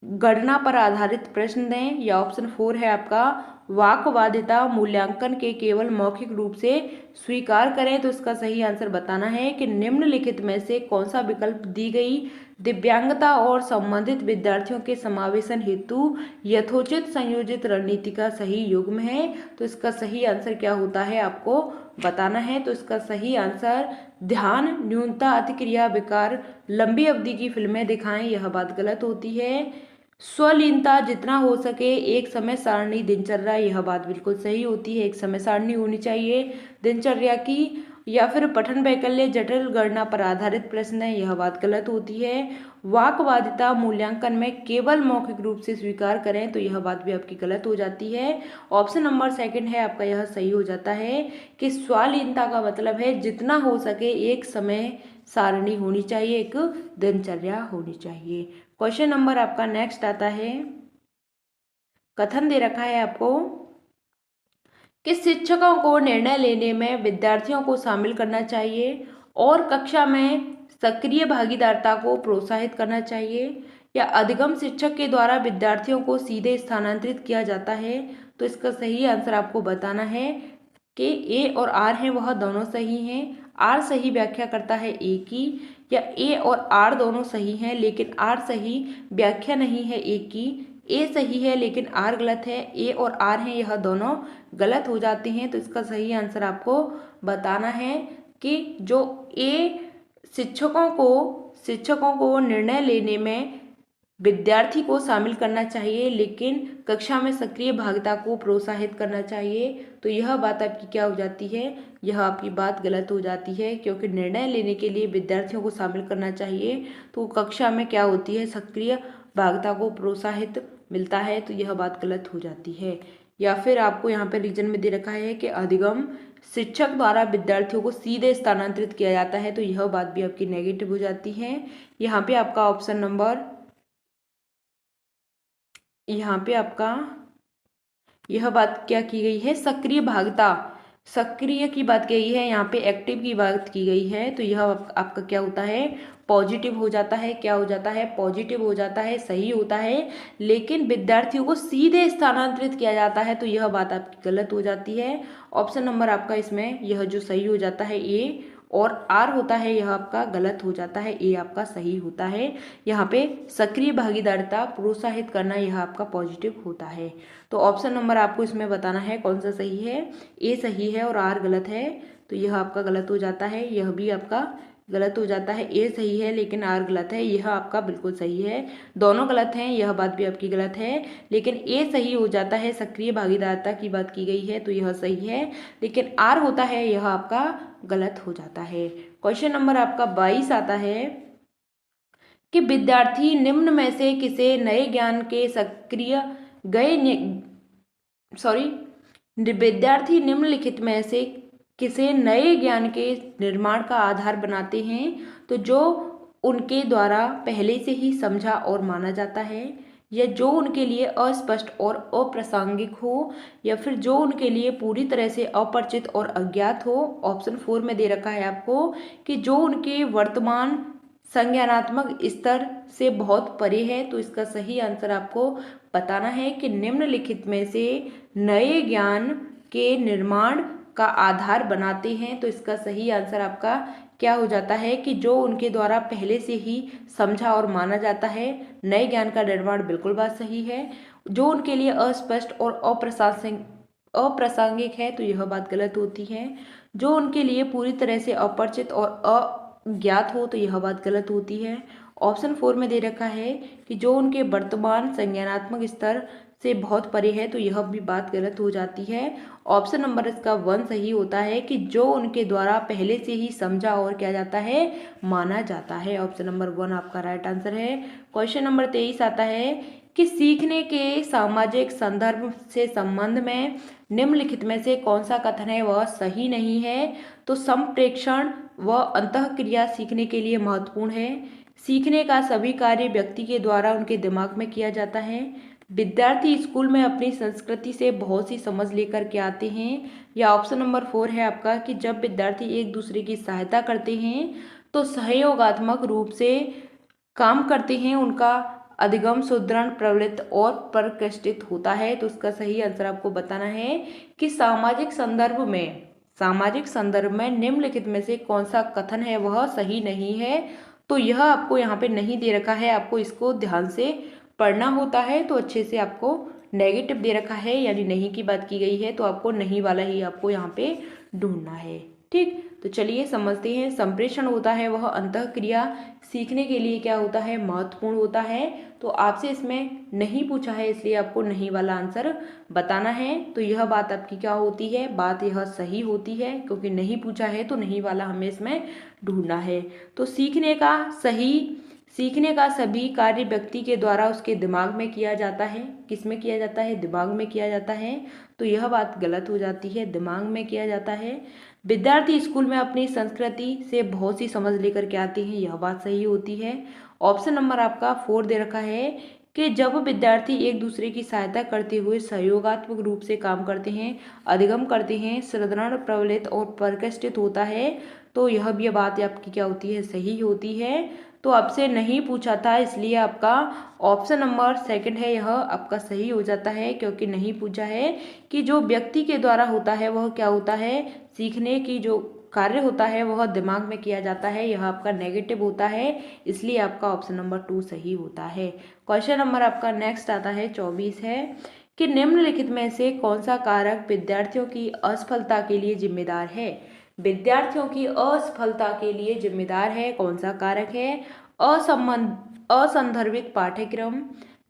गणना पर आधारित प्रश्न दें, या ऑप्शन 4 है आपका वाकवादिता मूल्यांकन के केवल मौखिक रूप से स्वीकार करें। तो इसका सही आंसर बताना है कि निम्नलिखित में से कौन सा विकल्प दी गई दिव्यांगता और संबंधित विद्यार्थियों के समावेशन हेतु यथोचित संयोजित रणनीति का सही युग्म है। तो इसका सही आंसर क्या होता है आपको बताना है। तो इसका सही आंसर ध्यान न्यूनता, अतिक्रिया विकार, लंबी अवधि की फिल्में दिखाएं, यह बात गलत होती है। स्वलीनता जितना हो सके एक समय सारणी दिनचर्या, यह बात बिल्कुल सही होती है, एक समय सारणी होनी चाहिए दिनचर्या की। या फिर पठन वैकल्य जटिल गणना पर आधारित प्रश्न है, यह बात गलत होती है। वाकवादिता मूल्यांकन में केवल मौखिक रूप से स्वीकार करें, तो यह बात भी आपकी गलत हो जाती है। ऑप्शन नंबर 2 है आपका, यह सही हो जाता है कि स्वलीनता का मतलब है जितना हो सके एक समय सारणी होनी चाहिए, एक दिनचर्या होनी चाहिए। क्वेश्चन नंबर आपका नेक्स्ट आता है, कथन दे रखा है आपको कि शिक्षकों को निर्णय लेने में विद्यार्थियों को शामिल करना चाहिए और कक्षा में सक्रिय भागीदारिता को प्रोत्साहित करना चाहिए, या अधिगम शिक्षक के द्वारा विद्यार्थियों को सीधे स्थानांतरित किया जाता है। तो इसका सही आंसर आपको बताना है कि ए और आर हैं वह दोनों सही हैं। आर सही व्याख्या करता है ए की, या ए और आर दोनों सही हैं लेकिन आर सही व्याख्या नहीं है ए की। ए सही है लेकिन आर गलत है, ए और आर हैं यह दोनों गलत हो जाते हैं। तो इसका सही आंसर आपको बताना है कि जो ए शिक्षकों को निर्णय लेने में विद्यार्थी को शामिल करना चाहिए, लेकिन कक्षा में सक्रिय भागीदारी को प्रोत्साहित करना चाहिए। तो यह बात आपकी क्या हो जाती है, यह आपकी बात गलत हो जाती है, क्योंकि निर्णय लेने के लिए विद्यार्थियों को शामिल करना चाहिए तो कक्षा में क्या होती है, सक्रिय भागीदारी को प्रोत्साहित मिलता है। तो यह बात गलत हो जाती है। या फिर आपको यहाँ पे रीजन में दे रखा है कि अधिगम शिक्षक द्वारा विद्यार्थियों को सीधे स्थानांतरित किया जाता है। तो यह बात भी आपकी नेगेटिव हो जाती है। यहाँ पे आपका ऑप्शन नंबर, यहाँ पे आपका यह बात क्या की गई है, सक्रिय भागीदारी, सक्रिय की बात की गई है, यहाँ पे एक्टिव की बात की गई है। तो यह आपका क्या होता है, पॉजिटिव हो जाता है। क्या हो जाता है, पॉजिटिव हो जाता है, सही होता है। लेकिन विद्यार्थियों को सीधे स्थानांतरित किया जाता है, तो यह बात आपकी गलत हो जाती है। ऑप्शन नंबर आपका इसमें यह जो सही हो जाता है ए, और आर होता है यह आपका गलत हो जाता है, ए आपका सही होता है। यहाँ पे सक्रिय भागीदारिता प्रोत्साहित करना यह आपका पॉजिटिव होता है। तो ऑप्शन नंबर आपको इसमें बताना है कौन सा सही है, ए सही है और आर गलत है। तो यह आपका गलत हो जाता है, यह भी आपका गलत हो जाता है। ए सही है लेकिन आर गलत है, यह आपका बिल्कुल सही है। दोनों गलत हैं, यह बात भी आपकी गलत है, लेकिन ए सही हो जाता है। सक्रिय भागीदारिता की बात की गई है तो यह सही है, लेकिन आर होता है यह आपका गलत हो जाता है। क्वेश्चन नंबर आपका 22 आता है कि विद्यार्थी निम्न में से किसे नए ज्ञान के सक्रिय विद्यार्थी निम्नलिखित में से किसे नए ज्ञान के निर्माण का आधार बनाते हैं, तो जो उनके द्वारा पहले से ही समझा और माना जाता है, या जो उनके लिए अस्पष्ट और अप्रासंगिक हो, या फिर जो उनके लिए पूरी तरह से अपरिचित और अज्ञात हो। ऑप्शन 4 में दे रखा है आपको कि जो उनके वर्तमान संज्ञानात्मक स्तर से बहुत परे है। तो इसका सही आंसर आपको बताना है कि निम्नलिखित में से नए ज्ञान के निर्माण का आधार बनाते हैं। तो इसका सही आंसर आपका क्या हो जाता है कि जो उनके द्वारा पहले से ही समझा और माना जाता है। नए ज्ञान का निर्माण बिल्कुल बात सही है। जो उनके लिए अस्पष्ट और अप्रासंगिक है तो यह बात गलत होती है। जो उनके लिए पूरी तरह से अपरिचित और अज्ञात हो तो यह बात गलत होती है। ऑप्शन 4 में दे रखा है कि जो उनके वर्तमान संज्ञानात्मक स्तर से बहुत परे है तो यह भी बात गलत हो जाती है। ऑप्शन नंबर इसका 1 सही होता है कि जो उनके द्वारा पहले से ही समझा और क्या जाता है, माना जाता है। ऑप्शन नंबर 1 आपका राइट आंसर है। क्वेश्चन नंबर 23 आता है कि सीखने के सामाजिक संदर्भ से संबंध में निम्नलिखित में से कौन सा कथन है वह सही नहीं है। तो संप्रेक्षण व अंतःक्रिया सीखने के लिए महत्वपूर्ण है। सीखने का सभी कार्य व्यक्ति के द्वारा उनके दिमाग में किया जाता है। विद्यार्थी स्कूल में अपनी संस्कृति से बहुत सी समझ लेकर के आते हैं। या ऑप्शन नंबर 4 है आपका कि जब विद्यार्थी एक दूसरे की सहायता करते हैं तो सहयोगात्मक रूप से काम करते हैं, उनका अधिगम सुदृढ़ प्रवृत्त और परिष्कृत होता है। तो इसका सही आंसर आपको बताना है कि सामाजिक संदर्भ में निम्नलिखित में से कौन सा कथन है वह सही नहीं है। तो यह आपको यहाँ पे नहीं दे रखा है, आपको इसको ध्यान से पढ़ना होता है। तो अच्छे से आपको नेगेटिव दे रखा है यानी नहीं की बात की गई है, तो आपको नहीं वाला ही आपको यहाँ पे ढूंढना है। ठीक, तो चलिए समझते हैं। संप्रेषण होता है वह अंतःक्रिया सीखने के लिए क्या होता है, महत्वपूर्ण होता है। तो आपसे इसमें नहीं पूछा है इसलिए आपको नहीं वाला आंसर बताना है। तो यह बात आपकी क्या होती है, बात यह सही होती है, क्योंकि नहीं पूछा है तो नहीं वाला हमें इसमें ढूंढना है। तो सीखने का सभी कार्य व्यक्ति के द्वारा उसके दिमाग में किया जाता है। किस में किया जाता है, दिमाग में किया जाता है। तो यह बात गलत हो जाती है, दिमाग में किया जाता है। विद्यार्थी स्कूल में अपनी संस्कृति से बहुत सी समझ लेकर के आते हैं, यह बात सही होती है। ऑप्शन नंबर आपका 4 दे रखा है कि जब विद्यार्थी एक दूसरे की सहायता करते हुए सहयोगात्मक रूप से काम करते हैं, अधिगम करते हैं, सुदृढ़ प्रबलित और परिष्कृत होता है। तो यह भी बात आपकी क्या होती है, सही होती है। तो आपसे नहीं पूछा था इसलिए आपका ऑप्शन नंबर 2 है यह आपका सही हो जाता है, क्योंकि नहीं पूछा है कि जो व्यक्ति के द्वारा होता है वह क्या होता है, सीखने की जो कार्य होता है वह दिमाग में किया जाता है, यह आपका नेगेटिव होता है, इसलिए आपका ऑप्शन नंबर 2 सही होता है। क्वेश्चन नंबर आपका नेक्स्ट आता है 24 है कि निम्नलिखित में से कौन सा कारक विद्यार्थियों की असफलता के लिए जिम्मेदार है। विद्यार्थियों की असफलता के लिए जिम्मेदार है कौन सा कारक है, असंदर्भित पाठ्यक्रम,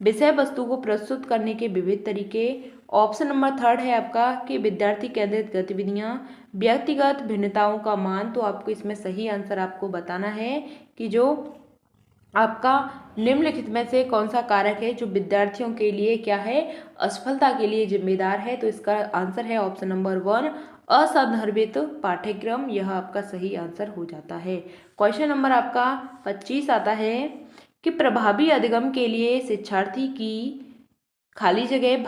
विषय वस्तु को प्रस्तुत करने के विविध तरीके। ऑप्शन नंबर थर्ड है आपका कि विद्यार्थी केंद्रित गतिविधियां, व्यक्तिगत भिन्नताओं का मान। तो आपको इसमें सही आंसर आपको बताना है कि जो आपका निम्नलिखित में से कौन सा कारक है जो विद्यार्थियों के लिए क्या है, असफलता के लिए जिम्मेदार है। तो इसका आंसर है ऑप्शन नंबर 1 असंदर्भित पाठ्यक्रम। यह आपका सही आंसर हो जाता है। क्वेश्चन नंबर आपका 25 आता है कि प्रभावी अधिगम के लिए शिक्षार्थी की खाली जगह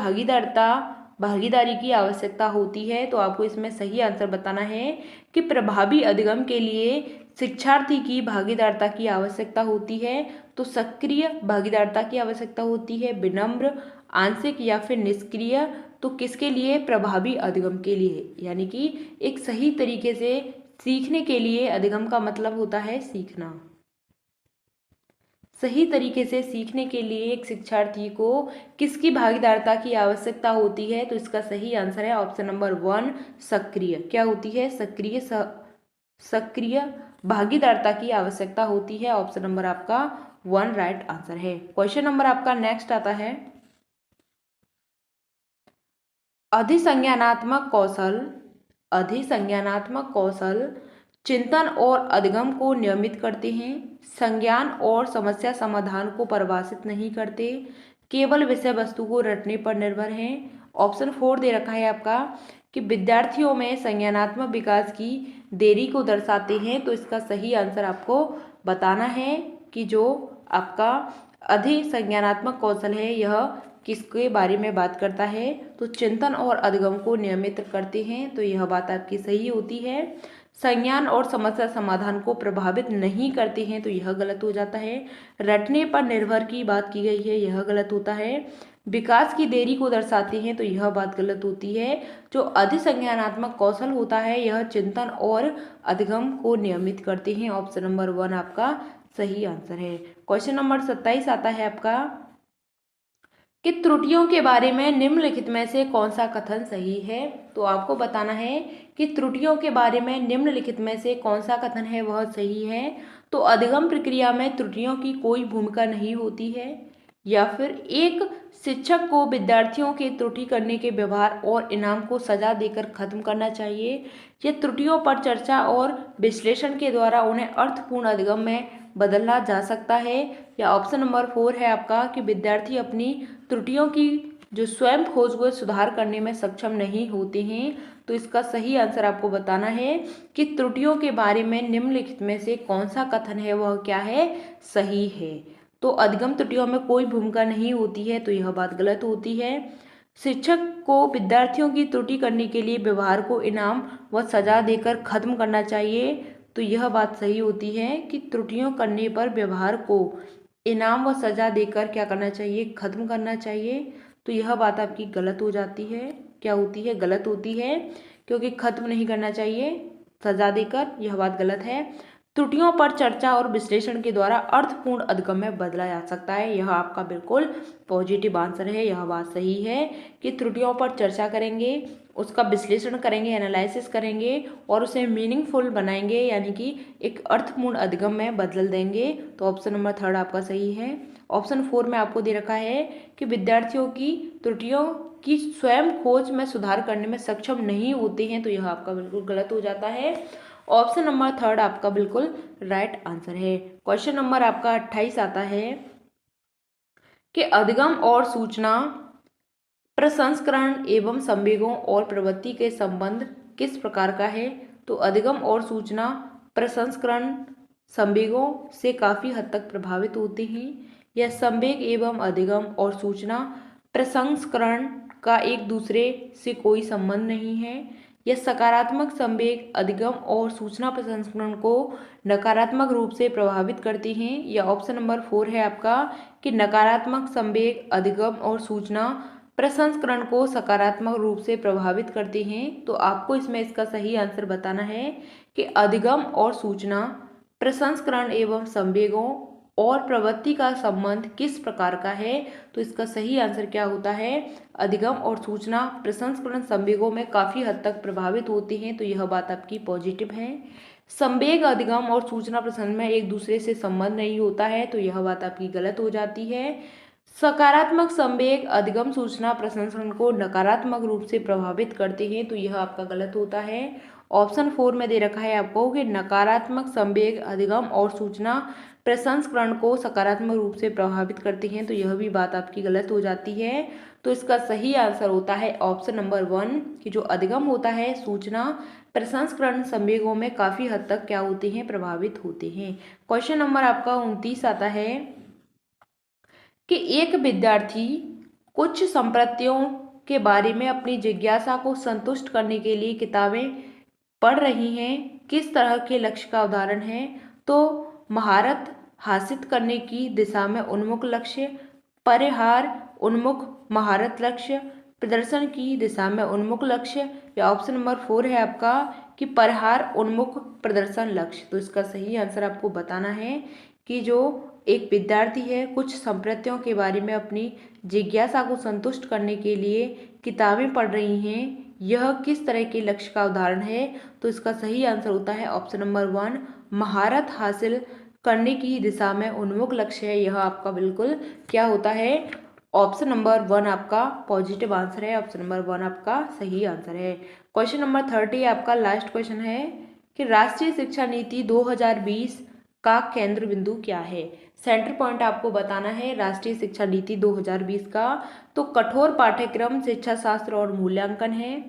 भागीदारी की आवश्यकता होती है। तो आपको इसमें सही आंसर बताना है कि प्रभावी अधिगम के लिए शिक्षार्थी की भागीदारता की आवश्यकता होती है। तो सक्रिय भागीदारता की आवश्यकता होती है, विनम्र, आंशिक या फिर निष्क्रिय। तो किसके लिए? प्रभावी अधिगम के लिए, यानी कि एक सही तरीके से सीखने के लिए। अधिगम का मतलब होता है सीखना। सही तरीके से सीखने के लिए एक शिक्षार्थी को किसकी भागीदारता की आवश्यकता होती है? तो इसका सही आंसर है ऑप्शन नंबर 1 सक्रिय। क्या होती है? सक्रिय भागीदारता की आवश्यकता होती है। ऑप्शन नंबर आपका 1 राइट आंसर है। क्वेश्चन नंबर आपका नेक्स्ट आता है अधिसंज्ञानात्मक कौशल चिंतन और अधिगम को नियमित करते हैं, संज्ञान और समस्या समाधान को परिभाषित नहीं करते, केवल विषय वस्तु को रटने पर निर्भर हैं। ऑप्शन 4 दे रखा है आपका कि विद्यार्थियों में संज्ञानात्मक विकास की देरी को दर्शाते हैं। तो इसका सही आंसर आपको बताना है कि जो आपका अधिसंज्ञानात्मक कौशल है यह किसके बारे में बात करता है? तो चिंतन और अधिगम को नियमित करते हैं। तो यह बात आपकी सही होती है। संज्ञान और समस्या समाधान को प्रभावित नहीं करते हैं, तो यह गलत हो जाता है। रटने पर निर्भर की बात की गई है, यह गलत होता है। विकास की देरी को दर्शाते हैं, तो यह बात गलत होती है। जो अधिसंज्ञानात्मक कौशल होता है यह चिंतन और अधिगम को नियमित करते हैं। ऑप्शन नंबर 1 आपका सही आंसर है। क्वेश्चन नंबर 27 आता है आपका कि त्रुटियों के बारे में निम्नलिखित में से कौन सा कथन सही है? तो आपको बताना है कि त्रुटियों के बारे में निम्नलिखित में से कौन सा कथन है वह सही है। तो अधिगम प्रक्रिया में त्रुटियों की कोई भूमिका नहीं होती है, या फिर एक शिक्षक को विद्यार्थियों के त्रुटि करने के व्यवहार और इनाम को सजा देकर खत्म करना चाहिए, या त्रुटियों पर चर्चा और विश्लेषण के द्वारा उन्हें अर्थपूर्ण अधिगम में बदलना जा सकता है, या ऑप्शन नंबर 4 है आपका कि विद्यार्थी अपनी त्रुटियों की जो स्वयं खोज व सुधार करने में सक्षम नहीं होते हैं। तो इसका सही आंसर आपको बताना है कि त्रुटियों के बारे में निम्नलिखित में से कौन सा कथन है वह क्या है, सही है। तो अधिगम त्रुटियों में कोई भूमिका नहीं होती है, तो यह बात गलत होती है। शिक्षक को विद्यार्थियों की त्रुटि करने के लिए व्यवहार को इनाम व सजा देकर खत्म करना चाहिए, तो यह बात सही होती है कि त्रुटियों करने पर व्यवहार को इनाम व सजा देकर क्या करना चाहिए, खत्म करना चाहिए। तो यह बात आपकी गलत हो जाती है। क्या होती है? गलत होती है, क्योंकि खत्म नहीं करना चाहिए सजा देकर, यह बात गलत है। त्रुटियों पर चर्चा और विश्लेषण के द्वारा अर्थपूर्ण अधिगम में बदला जा सकता है, यह आपका बिल्कुल पॉजिटिव आंसर है। यह बात सही है कि त्रुटियों पर चर्चा करेंगे, उसका विश्लेषण करेंगे, एनालिसिस करेंगे और उसे मीनिंगफुल बनाएंगे, यानी कि एक अर्थपूर्ण अधिगम में बदल देंगे। तो ऑप्शन नंबर 3 आपका सही है। ऑप्शन 4 में आपको दे रखा है कि विद्यार्थियों की त्रुटियों की स्वयं खोज में सुधार करने में सक्षम नहीं होते हैं, तो यह आपका बिल्कुल गलत हो जाता है। ऑप्शन नंबर 3 आपका बिल्कुल राइट आंसर है। क्वेश्चन नंबर आपका 28 आता है कि अधिगम और सूचना प्रसंस्करण एवं संवेगों और प्रवृत्ति के संबंध किस प्रकार का है? तो अधिगम और सूचना प्रसंस्करण संवेगों से काफ़ी हद तक प्रभावित होते हैं, या संवेग एवं अधिगम और सूचना प्रसंस्करण का एक दूसरे से कोई संबंध नहीं है, या सकारात्मक संवेग अधिगम और सूचना प्रसंस्करण को नकारात्मक रूप से प्रभावित करते हैं, या ऑप्शन नंबर 4 है आपका कि नकारात्मक संवेग अधिगम और सूचना प्रसंस्करण को सकारात्मक रूप से प्रभावित करते हैं। तो आपको इसमें इसका सही आंसर बताना है कि अधिगम और सूचना प्रसंस्करण एवं संवेगों और प्रवृत्ति का संबंध किस प्रकार का है। तो इसका सही आंसर क्या होता है? अधिगम और सूचना प्रसंस्करण संवेगों में काफ़ी हद तक प्रभावित होते हैं, तो यह बात आपकी पॉजिटिव है। संवेग अधिगम और सूचना प्रसारण में एक दूसरे से संबंध नहीं होता है, तो यह बात आपकी गलत हो जाती है। सकारात्मक संवेग अधिगम सूचना प्रसंस्करण को नकारात्मक रूप से प्रभावित करते हैं, तो यह आपका गलत होता है। ऑप्शन 4 में दे रखा है आपको कि नकारात्मक संवेग अधिगम और सूचना प्रसंस्करण को सकारात्मक रूप से प्रभावित करते हैं, तो यह भी बात आपकी गलत हो जाती है। तो इसका सही आंसर होता है ऑप्शन नंबर 1 कि जो अधिगम होता है सूचना प्रसंस्करण संवेगों में काफ़ी हद तक क्या होते हैं, प्रभावित होते हैं। क्वेश्चन नंबर आपका 29 आता है कि एक विद्यार्थी कुछ संप्रत्तियों के बारे में अपनी जिज्ञासा को संतुष्ट करने के लिए किताबें पढ़ रही हैं, किस तरह के लक्ष्य का उदाहरण है? तो महारत हासिल करने की दिशा में उन्मुख लक्ष्य, परिहार उन्मुख महारत लक्ष्य, प्रदर्शन की दिशा में उन्मुख लक्ष्य, या ऑप्शन नंबर 4 है आपका कि परिहार उन्मुख प्रदर्शन लक्ष्य। तो इसका सही आंसर आपको बताना है कि जो एक विद्यार्थी है कुछ संप्रत्तियों के बारे में अपनी जिज्ञासा को संतुष्ट करने के लिए किताबें पढ़ रही हैं, यह किस तरह के लक्ष्य का उदाहरण है? तो इसका सही आंसर होता है ऑप्शन नंबर 1 महारत हासिल करने की दिशा में उन्मुख लक्ष्य है। यह आपका बिल्कुल क्या होता है, ऑप्शन नंबर 1 आपका पॉजिटिव आंसर है। ऑप्शन नंबर 1 आपका सही आंसर है। क्वेश्चन नंबर 30 आपका लास्ट क्वेश्चन है कि राष्ट्रीय शिक्षा नीति 2020 का केंद्र बिंदु क्या है? सेंटर पॉइंट आपको बताना है राष्ट्रीय शिक्षा नीति 2020 का। तो कठोर पाठ्यक्रम, शिक्षा शास्त्र और मूल्यांकन है,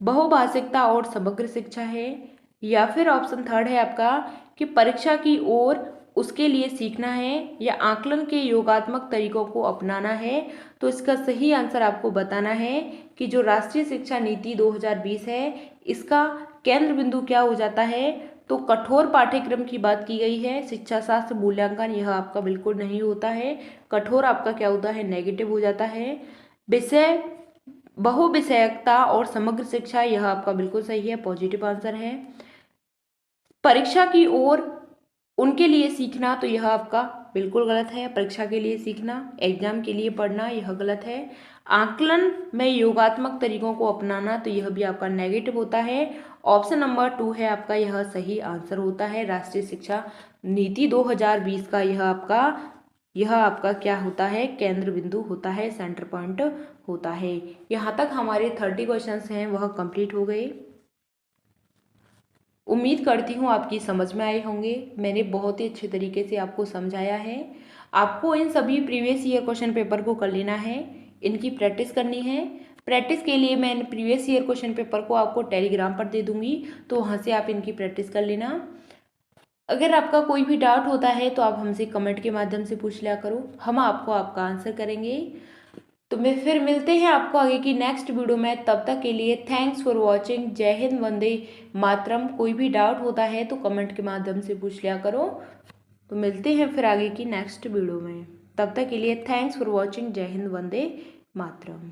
बहुभाषिकता और समग्र शिक्षा है, या फिर ऑप्शन 3 है आपका कि परीक्षा की ओर उसके लिए सीखना है, या आकलन के योगात्मक तरीकों को अपनाना है। तो इसका सही आंसर आपको बताना है कि जो राष्ट्रीय शिक्षा नीति 2020 है इसका केंद्र बिंदु क्या हो जाता है? तो कठोर पाठ्यक्रम की बात की गई है। शिक्षा शास्त्र मूल्यांकन यह आपका बिल्कुल नहीं होता है। कठोर आपका क्या होता है, नेगेटिव हो जाता है। विषय बहुविषयकता और समग्र शिक्षा यह आपका बिल्कुल सही है, पॉजिटिव आंसर है। परीक्षा की ओर उनके लिए सीखना तो यह आपका बिल्कुल गलत है। परीक्षा के लिए सीखना, एग्जाम के लिए पढ़ना यह गलत है। आकलन में योगात्मक तरीकों को अपनाना तो यह भी आपका नेगेटिव होता है। ऑप्शन नंबर 2 है आपका यह सही आंसर होता है। राष्ट्रीय शिक्षा नीति 2020 का यह आपका क्या होता है, केंद्र बिंदु होता है, सेंटर पॉइंट होता है। यहाँ तक हमारे 30 क्वेश्चंस हैं वह कंप्लीट हो गए। उम्मीद करती हूँ आपकी समझ में आए होंगे। मैंने बहुत ही अच्छे तरीके से आपको समझाया है। आपको इन सभी प्रीवियस ईयर क्वेश्चन पेपर को कर लेना है, इनकी प्रैक्टिस करनी है। प्रैक्टिस के लिए मैं प्रीवियस ईयर क्वेश्चन पेपर को आपको टेलीग्राम पर दे दूँगी, तो वहाँ से आप इनकी प्रैक्टिस कर लेना। अगर आपका कोई भी डाउट होता है तो आप हमसे कमेंट के माध्यम से पूछ लिया करो, हम आपको आपका आंसर करेंगे। तो मैं फिर मिलते हैं आपको आगे की नेक्स्ट वीडियो में। तब तक के लिए थैंक्स फॉर वॉचिंग। जय हिंद, वंदे मातरम। कोई भी डाउट होता है तो कमेंट के माध्यम से पूछ लिया करो। तो मिलते हैं फिर आगे की नेक्स्ट वीडियो में। तब तक के लिए थैंक्स फॉर वॉचिंग। जय हिंद, वंदे मातरम।